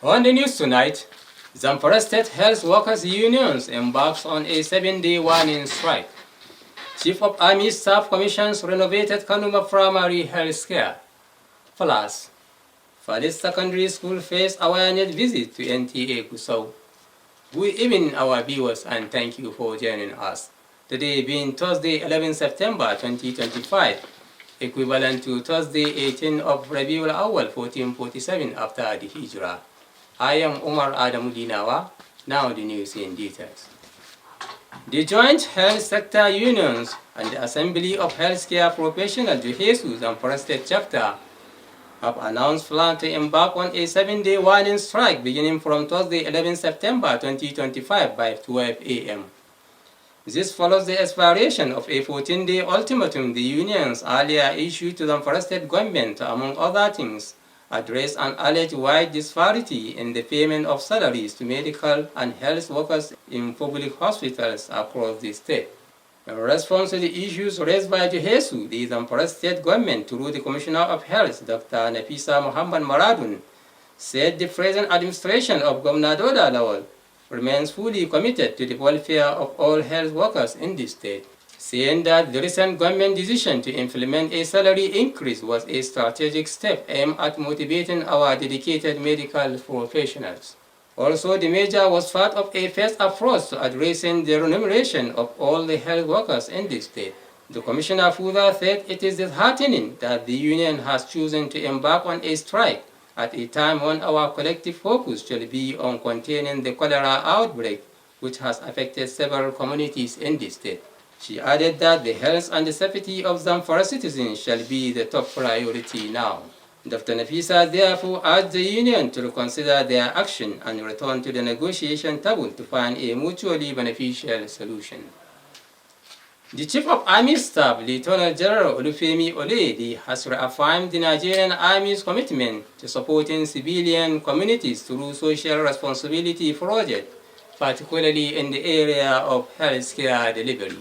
On the news tonight, Zamfara State Health Workers Unions embarks on a 7-day warning strike. Chief of Army Staff Commissions renovated Kanuma Primary Health Care. Plus, Falis Secondary School face awareness visit to Nta Gusau. Good evening, our viewers, and thank you for joining us. Today being Thursday, 11 September 2025, equivalent to Thursday, 18 of Rabiul Awal 1447 after the Hijrah. I am Umar Adamu Dinawa. Now the news in details. The Joint Health Sector Unions and the Assembly of Healthcare Professionals Jesus and Forest State Chapter have announced plan to embark on a 7-day warning strike beginning from Thursday, 11 September 2025 by 12 a.m. This follows the expiration of a 14-day ultimatum the unions earlier issued to the Forest State government to, among other things, address an alleged wide disparity in the payment of salaries to medical and health workers in public hospitals across the state. In response to the issues raised by Jesus, the Zamfara State government, through the Commissioner of Health, Dr. Nafisa Muhammad Maradun, said the present administration of Governor Doda Lawal remains fully committed to the welfare of all health workers in the state, saying that the recent government decision to implement a salary increase was a strategic step aimed at motivating our dedicated medical professionals. Also, the measure was part of a phased approach to addressing the remuneration of all the health workers in the state. The Commissioner further said it is disheartening that the union has chosen to embark on a strike at a time when our collective focus should be on containing the cholera outbreak, which has affected several communities in the state. She added that the health and the safety of Zamfara citizens shall be the top priority now. Dr. Nafisa therefore urged the union to reconsider their action and return to the negotiation table to find a mutually beneficial solution. The Chief of Army Staff, Lieutenant General Olufemi Oledi, has reaffirmed the Nigerian Army's commitment to supporting civilian communities through social responsibility projects, particularly in the area of healthcare delivery.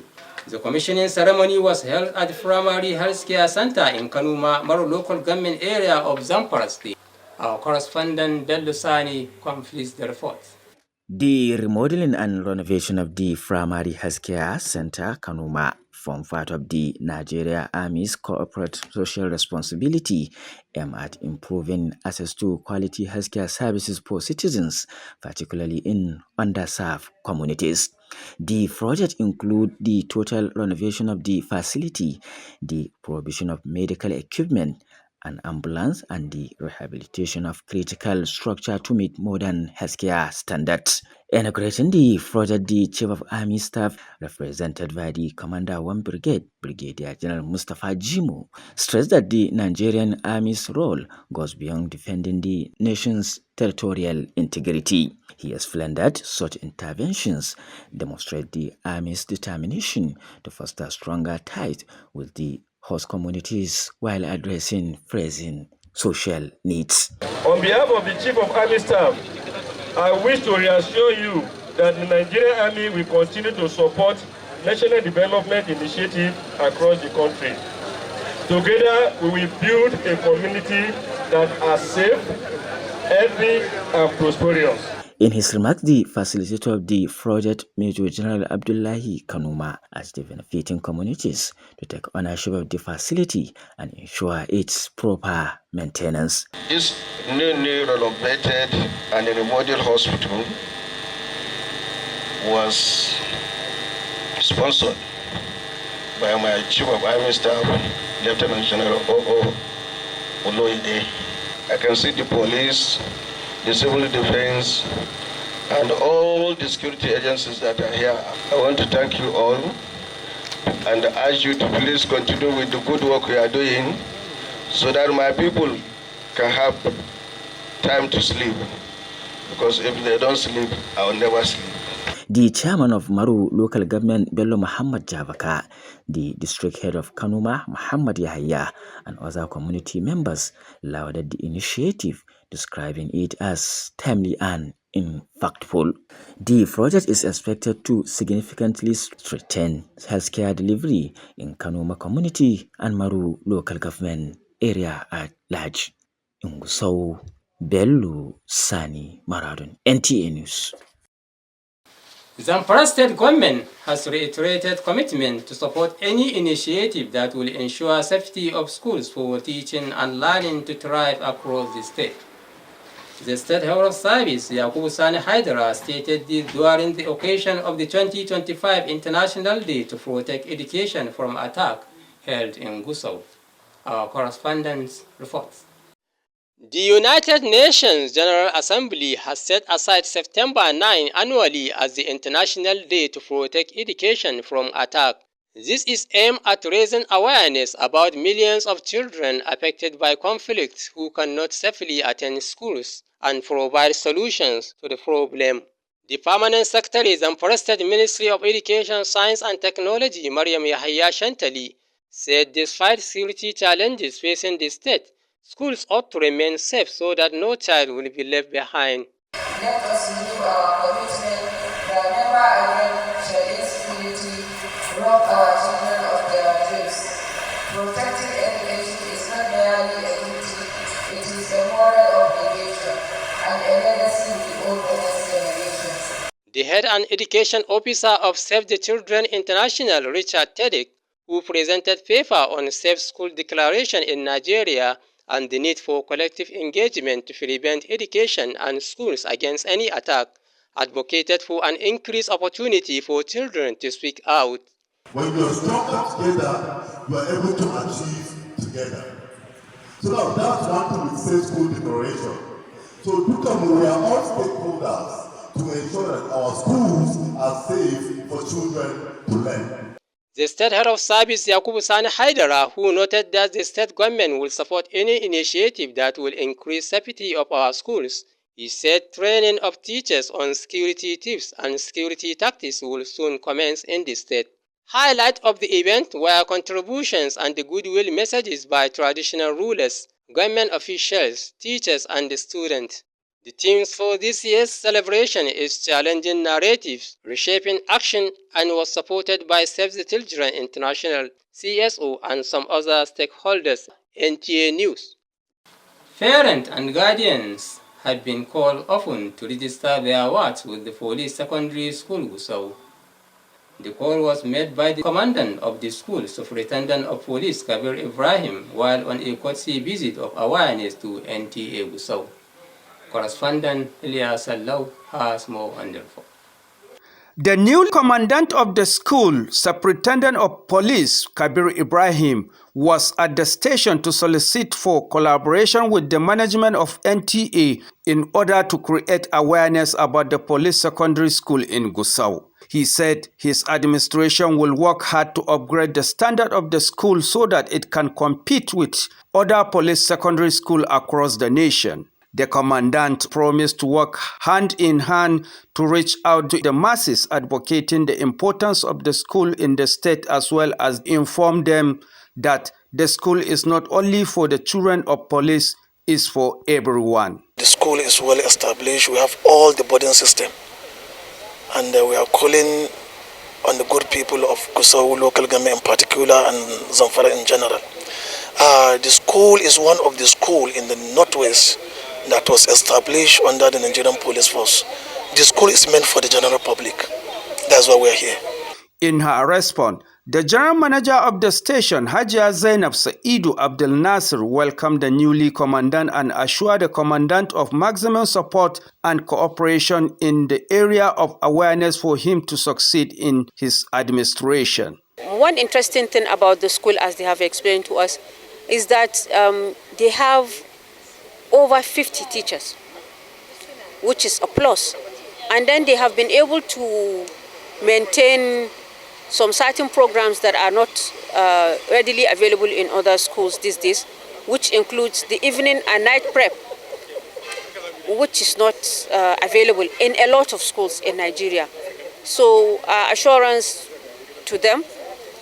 The commissioning ceremony was held at the Primary Healthcare Center in Kanuma, Maru local government area of Zamfara State. Our correspondent Bello Sani completes the report. The remodeling and renovation of the Primary Healthcare Center Kanuma form part of the Nigeria Army's corporate social responsibility aimed at improving access to quality healthcare services for citizens, particularly in underserved communities. The project includes the total renovation of the facility, the provision of medical equipment, an ambulance, and the rehabilitation of critical structure to meet modern healthcare standards. Inaugurating the project, the Chief of Army Staff, represented by the Commander 1 Brigade, Brigadier General Mustafa Jimo, stressed that the Nigerian Army's role goes beyond defending the nation's territorial integrity. He explained that such interventions demonstrate the Army's determination to foster stronger ties with the host communities while addressing pressing social needs. On behalf of the Chief of Army Staff, I wish to reassure you that the Nigerian Army will continue to support national development initiatives across the country. Together, we will build a community that is safe, healthy, and prosperous. In his remarks, the facilitator of the project, Major General Abdullahi Kanuma, asked the benefiting communities to take ownership of the facility and ensure its proper maintenance. This newly renovated and remodeled hospital was sponsored by my Chief of Army Staff, Lieutenant General O.O. Oloide. I can see the police, the civil defense, and all the security agencies that are here. I want to thank you all and ask you to please continue with the good work we are doing so that my people can have time to sleep. Because if they don't sleep, I will never sleep. The chairman of Maru local government, Bello Muhammad Javaka, the district head of Kanuma, Muhammad Yahya, and other community members lauded the initiative, describing it as timely and impactful. The project is expected to significantly strengthen healthcare delivery in Kanuma community and Maru local government area at large. In Gusau, Bello Sani Maradun, NTA News. Zamfara state government has reiterated commitment to support any initiative that will ensure safety of schools for teaching and learning to thrive across the state. The State Head of Service, Gusau News, stated this during the occasion of the 2025 International Day to Protect Education from Attack held in Gusau. Our correspondent reports. The United Nations General Assembly has set aside September 9 annually as the International Day to Protect Education from Attack. This is aimed at raising awareness about millions of children affected by conflicts who cannot safely attend schools and provide solutions to the problem. The Permanent Secretary of the State Ministry of Education, Science and Technology, Maryam Yahya Shantali, said despite security challenges facing the state, schools ought to remain safe so that no child will be left behind. Let us renew our commitment that never again shall insecurity rob our children of their dreams. Protecting education is not merely a duty, it is a moral obligation and a legacy we owe the next generations. The head and education officer of Save the Children International, Richard Teddick, who presented paper on Safe School Declaration in Nigeria and the need for collective engagement to prevent education and schools against any attack, advocated for an increased opportunity for children to speak out. When you are stronger together, you are able to achieve together. So now that's one thing with Safe School Declaration. So we are all stakeholders to ensure that our schools are safe for children to learn. The State Head of Service, Gusau News, who noted that the state government will support any initiative that will increase safety of our schools. He said training of teachers on security tips and security tactics will soon commence in the state. Highlight of the event were contributions and the goodwill messages by traditional rulers, government officials, teachers, and the students. The theme for this year's celebration is Challenging Narratives, Reshaping Action, and was supported by Save the Children International, CSO, and some other stakeholders. NTA News. Parents and guardians have been called often to register their wards with the police secondary school Gusau. The call was made by the commandant of the school, Superintendent of Police Kabir Ibrahim, while on a courtesy visit of awareness to Nta Gusau. Correspondent Ilyas Allau has more on the report. The new commandant of the school, Superintendent of Police Kabir Ibrahim, was at the station to solicit for collaboration with the management of NTA in order to create awareness about the police secondary school in Gusau. He said his administration will work hard to upgrade the standard of the school so that it can compete with other police secondary schools across the nation. The commandant promised to work hand in hand to reach out to the masses, advocating the importance of the school in the state as well as inform them that the school is not only for the children of police, it's for everyone. The school is well established. We have all the boarding system. And we are calling on the good people of Gusau local government in particular and Zamfara in general. The school is one of the schools in the northwest that was established under the Nigerian Police Force. The school is meant for the general public. That's why we are here. In her response, the general manager of the station, Hajia Zainab Saidu Abdel Nasir, welcomed the newly commandant and assured the commandant of maximum support and cooperation in the area of awareness for him to succeed in his administration. One interesting thing about the school, as they have explained to us, is that they have over 50 teachers, which is a plus. And then they have been able to maintain some certain programs that are not readily available in other schools these days, which includes the evening and night prep, which is not available in a lot of schools in Nigeria. So our assurance to them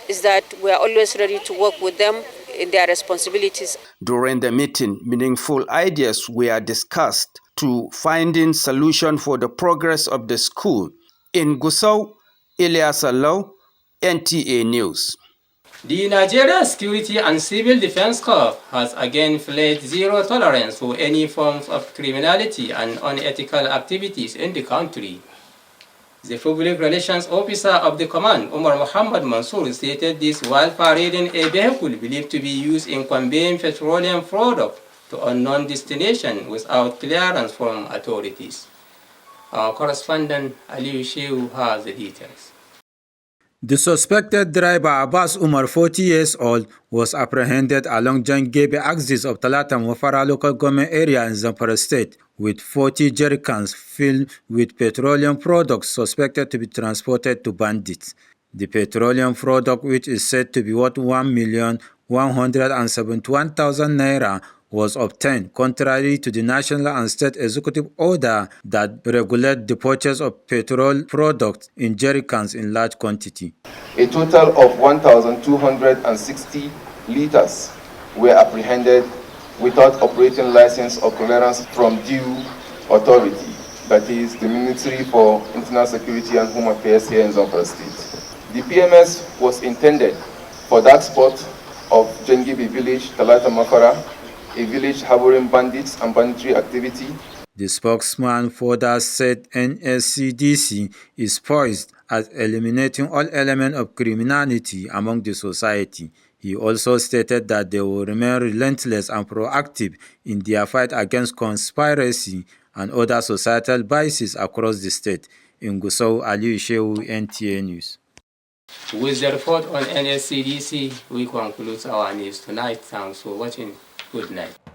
is that we are always ready to work with them in their responsibilities. During the meeting, meaningful ideas were discussed to finding solution for the progress of the school. In Gusau, Ilyas Allau, NTA News. The Nigeria Security and Civil Defense Corps has again pledged zero tolerance for any forms of criminality and unethical activities in the country. The Public Relations Officer of the command, Umar Muhammad Mansour, stated this while parading a vehicle believed to be used in conveying petroleum product to unknown destination without clearance from authorities. Our correspondent Aliyu Shehu has the details. The suspected driver, Abbas Umar, 40 years old, was apprehended along Jangebe axis of Talata Mufara local government area in Zamfara state with 40 jerrycans filled with petroleum products suspected to be transported to bandits. The petroleum product, which is said to be worth 1,171,000 naira, was obtained contrary to the national and state executive order that regulate the purchase of petrol products in jerrycans in large quantity. A total of 1,260 liters were apprehended without operating license or clearance from due authority, that is the Ministry for Internal Security and Home Affairs here in Zamfara State. The PMS was intended for that spot of Jengibi village, Talata Mafara, a village harboring bandits and banditry activity. The spokesman further said NSCDC is poised at eliminating all elements of criminality among the society. He also stated that they will remain relentless and proactive in their fight against conspiracy and other societal vices across the state. In Gusau, Aliyu Shehu, NTA News. With the report on NSCDC, we conclude our news tonight. Thanks for watching. Good night.